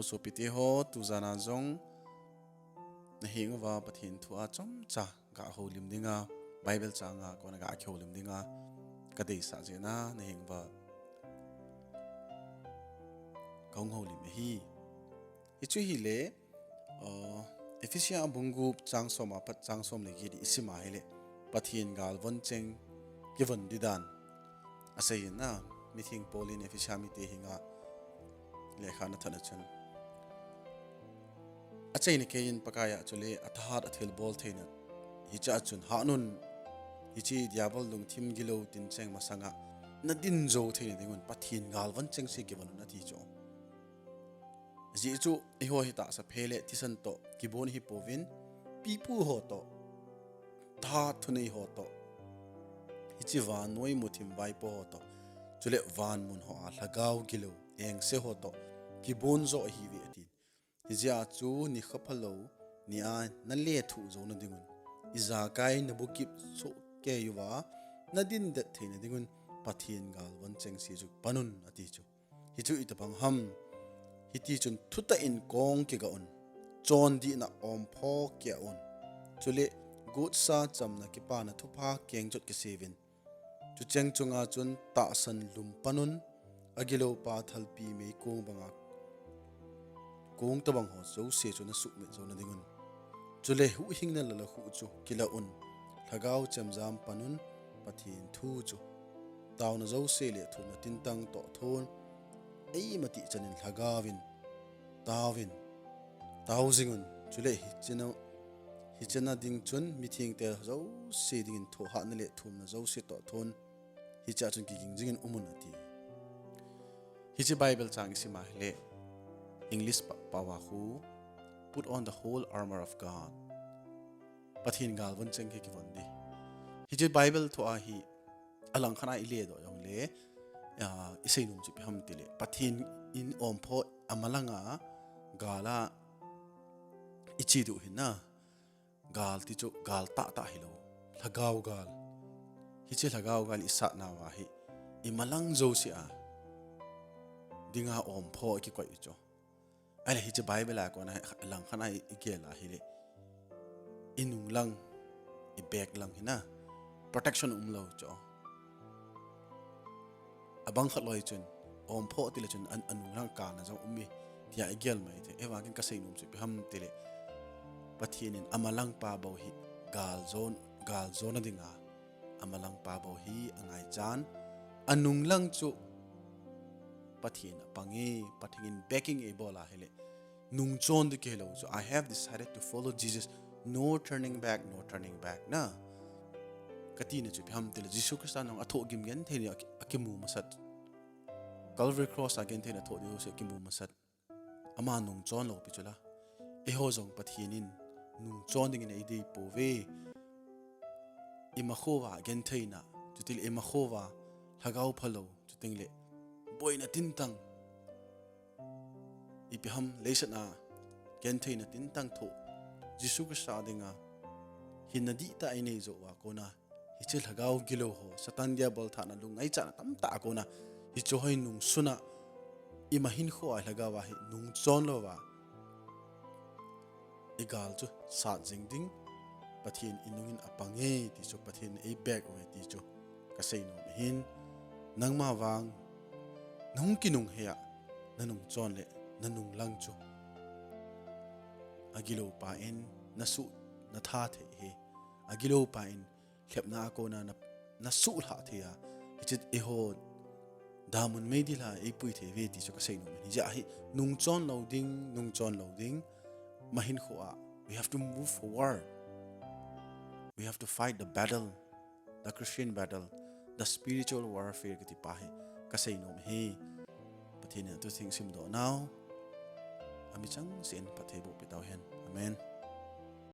Sopiteho tu zana zong na hingwa pathin thua chom cha ga holim dinga Bible changa ko na ga kholim dinga kadei sa jena na hingwa kaung holim hi ichu hi le Ephesia Bung chang som apat chang som le gi isima hele pathin Galvon cheng Kivon didan asai na meeting Pauline Ephesia mi te hinga lekha na thana chun achai ni kein pakaya chule athar athil bol theina hicha chun hanun hichi diabol lung thim gilo tin cheng masanga nadin zo theina dingun pathin Galvon cheng se givan na thi cho ji chu I ho hi ta sa phele tisan to kibon hi povin pipu ho to tha thunei ho to hichi van noi muthim vai po ho to chule van mun ho a lagaw gilo eng se ho to kibon zo hi vi atin hijia chu ni khapalo ni a na le thu zo na dingun iza kai na bukip so ke yuwa nadin de theina dingun pathin Galvon cheng si ju panun ati chu hi chu itapang ham hiti chun thuta in kong ke ga on chon di na om pho ke on chule good sa cham na ki pa na thupa keng jot ke seven chu cheng chunga chun ta san lum panun agilo pa thal pi me kong banga kong tabang ho so se chu na su me zo na dingun chule hu hing na la hu chu kila un thagaw cham jam panun pathin thu chu taw na zo se le thu na tin tang to thon ei mati chanin thagawin tawin tawzingun chule hichena ding chun meeting te zo se ding tho ha na le thum na zo se to thon hicha chun ki jingin umun ati hichi Bible chang si ma le English pawa hu put on the whole armor of God pathin Galvon cheng ki vondi hichi Bible to a hi alang khana ile do yong le isei num chi pham tile pathin in om pho amalanga gala ichi du hina gal ti chu gal ta hilo lagaw gal hichi lagaw gal isa na wa hi imalang zo si a dinga om pho ki koi cho ale hichi Bible a ko na lang khana ikela hile inung lang I bag lang hina protection umlo cho abang khat loi chun om pho tile chun anung lang ka na zo ummi tia igel mai the ewa kin ka sei num chu ham tile pathinin amalang pa bo hi gal zone na dinga amalang pa bo hi angai chan anung lang chu pathin pangi pathingin backing e bola hele nung chon de kelo so I have decided to follow Jesus no turning back na katina chu ham tile Jesus Christ nong atho gim gen the akimu masat Calvary cross again the na tho dio se kimu masat ama nung chon lo pi chula e ho jong pathinin nung chon ding in id po ve imakhowa gen theina chutil imakhowa lagaw phalo chutingle boina tintang ipiham leisana gen theina tintang tho jisu ka sa dinga hinadi ta ine zo wa kona hichil lagaw gilo ho satan dia bol thana lungai cha tam ta kona hi chohoi nung suna imahin kho a lagawa hi nung chon lo wa igal chu sa jingding pathin inungin apange ti chu pathin e back we ti chu ka sei no hin nangma wang nung kinung heya nanung chon le nanung lang chu agilo pa in nasu na tha the he agilo pa in khepna ko na su la the ya ichit e ho damun medila e pui the ve ti chu ka sei no ni ja hi nung chon loading mahin khoa we have to move forward we have to fight the battle the Christian battle the spiritual warfare ki ti pa he ka sei no he pathina to thing sim do now ami chang sin pathe bo pitaw hen amen